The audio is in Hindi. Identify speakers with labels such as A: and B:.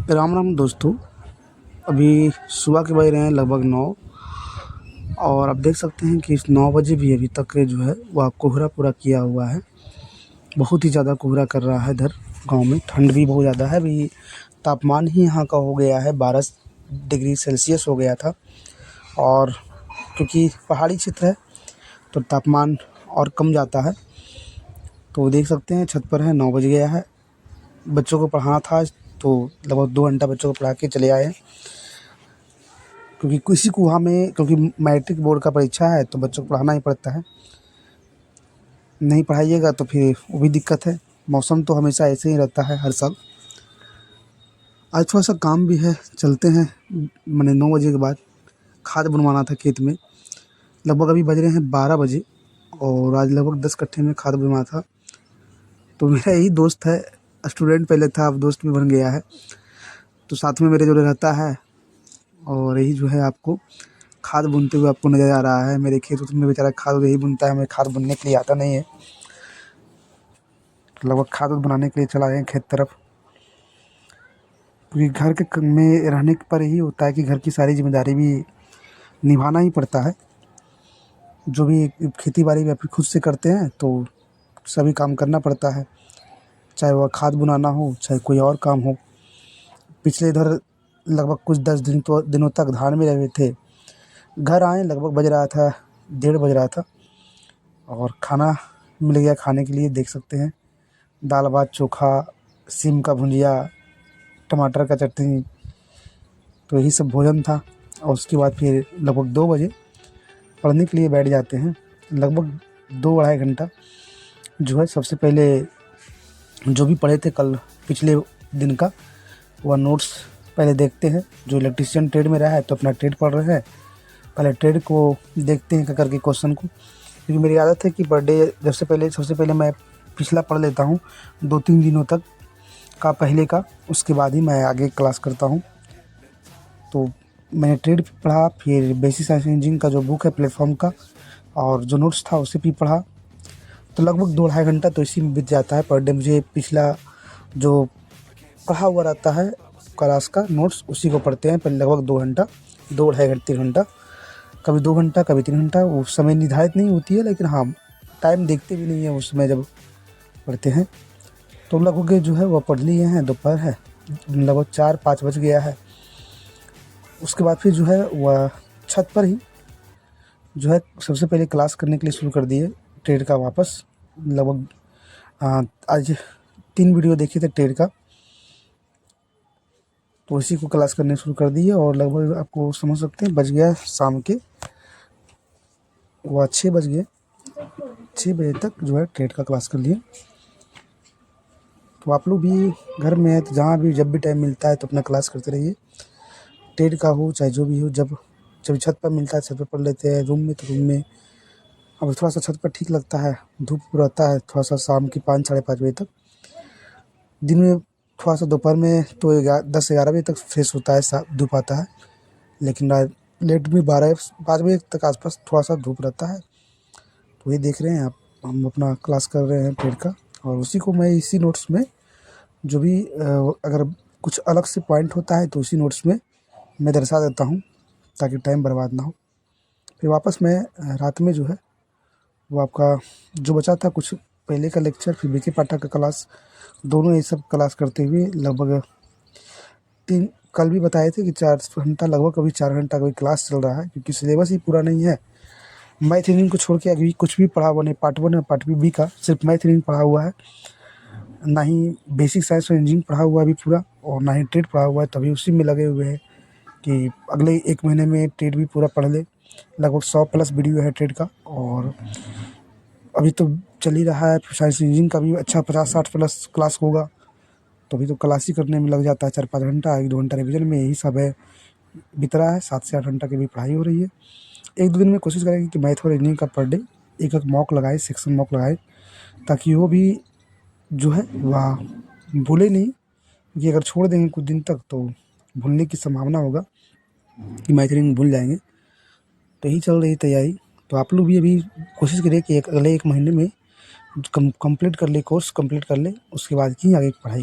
A: राम राम दोस्तों। अभी सुबह के बज रहे हैं लगभग 9 और आप देख सकते हैं कि इस 9 बजे भी अभी तक जो है वह कोहरा पूरा किया हुआ है। बहुत ही ज़्यादा कोहरा कर रहा है इधर गांव में। ठंड भी बहुत ज़्यादा है। अभी तापमान ही यहाँ का हो गया है 12 डिग्री सेल्सियस हो गया था। और क्योंकि पहाड़ी क्षेत्र है तो तापमान और कम जाता है। तो देख सकते हैं छत पर है, 9 बज गया है। बच्चों को पढ़ाना था आज, तो लगभग 2 घंटा बच्चों को पढ़ा के चले आए हैं। क्योंकि किसी को वहाँ में क्योंकि मैट्रिक बोर्ड का परीक्षा है तो बच्चों को पढ़ाना ही पड़ता है। नहीं पढ़ाइएगा तो फिर वो भी दिक्कत है। मौसम तो हमेशा ऐसे ही रहता है हर साल। आज थोड़ा-सा काम भी है, चलते हैं। माने 9 बजे के बाद खाद बनवाना था खेत में। लगभग अभी बज रहे हैं 12 बजे और आज लगभग 10 कट्ठे में खाद बनवाना था। तो मेरा यही दोस्त है, स्टूडेंट पहले था, अब दोस्त भी बन गया है। तो साथ में मेरे जो रहता है और यही जो है आपको खाद बुनते हुए आपको नज़र आ रहा है। मेरे खेत में बेचारा खाद यही बुनता है, हमें खाद बुनने के लिए आता नहीं है। लगभग खाद बनाने के लिए चला गए खेत तरफ। क्योंकि घर के में रहने पर ही होता है कि घर की सारी जिम्मेदारी भी निभाना ही पड़ता है। जो भी खेती बाड़ी भी खुद से करते हैं तो सभी काम करना पड़ता है, चाहे वह खाद बुनाना हो चाहे कोई और काम हो। पिछले इधर लगभग कुछ 10 दिनों तक धान में लगे थे। घर आए लगभग बज रहा था 1:30 बज रहा था और खाना मिल गया खाने के लिए। देख सकते हैं दाल भात चोखा, सीम का भुजिया, टमाटर का चटनी, तो यही सब भोजन था। और उसके बाद फिर लगभग 2 बजे पढ़ने के लिए बैठ जाते हैं। लगभग 2-2.5 घंटा जो है सबसे पहले जो भी पढ़े थे कल पिछले दिन का वह नोट्स पहले देखते हैं। जो इलेक्ट्रीशियन ट्रेड में रहा है तो अपना ट्रेड पढ़ रहे हैं, पहले ट्रेड को देखते हैं करके क्वेश्चन को। क्योंकि मेरी आदत है कि पर डे सबसे पहले मैं पिछला पढ़ लेता हूँ 2-3 दिनों तक का पहले का, उसके बाद ही मैं आगे क्लास करता हूँ। तो मैंने ट्रेड पढ़ा, फिर बेसिक साइंस इंजीनियरिंग का जो बुक है प्लेटफॉर्म का और जो नोट्स था उसे भी पढ़ा। तो लगभग 2-2.5 घंटा तो इसी में बीत जाता है पर डे। मुझे पिछला जो पढ़ा हुआ रहता है क्लास का नोट्स उसी को पढ़ते हैं पहले लगभग 2 घंटा, 2-2.5 घंटा, 3 घंटा, कभी 2 घंटा कभी 3 घंटा। वो समय निर्धारित नहीं होती है, लेकिन हाँ टाइम देखते भी नहीं है उस समय जब पढ़ते हैं। तो लगभग जो है वह पढ़ लिए हैं। दोपहर है, लगभग 4-5 बज गया है। उसके बाद फिर जो है वह छत पर ही जो है सबसे पहले क्लास करने के लिए शुरू कर दिए ट्रेड का वापस। लगभग आज 3 वीडियो देखे थे ट्रेड का, तो उसी को क्लास करने शुरू कर दिए। और लगभग आपको समझ सकते हैं बज गया शाम के वह 6 बज गए। 6 बजे तक जो है ट्रेड का क्लास कर लिए। तो आप लोग भी घर में है तो जहाँ भी जब भी टाइम मिलता है तो अपना क्लास करते रहिए। ट्रेड का हो चाहे जो भी हो, जब छत पर मिलता है छत पर पढ़ लेते हैं, रूम में तो रूम में। अब थोड़ा सा छत पर ठीक लगता है, धूप रहता है थोड़ा सा शाम की 5-5:30 बजे तक। दिन में थोड़ा सा दोपहर में तो 10-11 बजे तक फ्रेश होता है, धूप आता है। लेकिन लेट में 5 बजे तक आसपास थोड़ा सा धूप रहता है। तो ये देख रहे हैं आप, हम अपना क्लास कर रहे हैं ट्रेड का। और उसी को मैं इसी नोट्स में जो भी अगर कुछ अलग से पॉइंट होता है तो उसी नोट्स में मैं दर्शा देता हूँ ताकि टाइम बर्बाद ना हो। फिर वापस मैं रात में जो है वो आपका जो बचा था कुछ पहले का लेक्चर फिर बीके पाठक का क्लास, दोनों ये सब क्लास करते हुए लगभग 3 कल भी बताए थे कि 4 घंटा, लगभग अभी 4 घंटा कोई क्लास चल रहा है। क्योंकि सिलेबस ही पूरा नहीं है। मैथ रीजनिंग को छोड़ के अभी कुछ भी पढ़ा हुआ नहीं। पार्ट 1 और पार्ट बी का सिर्फ मैथ रीजनिंग पढ़ा हुआ है, ना ही बेसिक साइंस और इंजीनियरिंग पढ़ा हुआ है अभी पूरा, और ना ही ट्रेड पढ़ा हुआ है। तभी उसी में लगे हुए हैं कि अगले 1 महीने में ट्रेड भी पूरा पढ़ ले। लगभग 100+ वीडियो है ट्रेड का। और अभी तो चल ही रहा है साइंस इंजीनियरिंग का भी अच्छा 50-60+ क्लास होगा। तो अभी तो क्लास ही करने में लग जाता है 4-5 घंटा, 1-2 घंटा रिविजन में, यही सब है बीत रहा है। 7 से 8 घंटा की भी पढ़ाई हो रही है। 1-2 दिन में कोशिश करेंगे कि मैथ और इंजीनियरिंग का पर डे एक मॉक लगाए, सेक्शन मॉक लगाए, ताकि वो भी जो है वह भूले नहीं। कि अगर छोड़ देंगे कुछ दिन तक तो भूलने की संभावना होगा कि मैथ रीजनिंग भूल जाएंगे। तो यही चल रही तैयारी। तो आप लोग भी अभी कोशिश करिए कि अगले 1 महीने में कंप्लीट कर ले, कोर्स कंप्लीट कर ले, उसके बाद ही आगे की पढ़ाई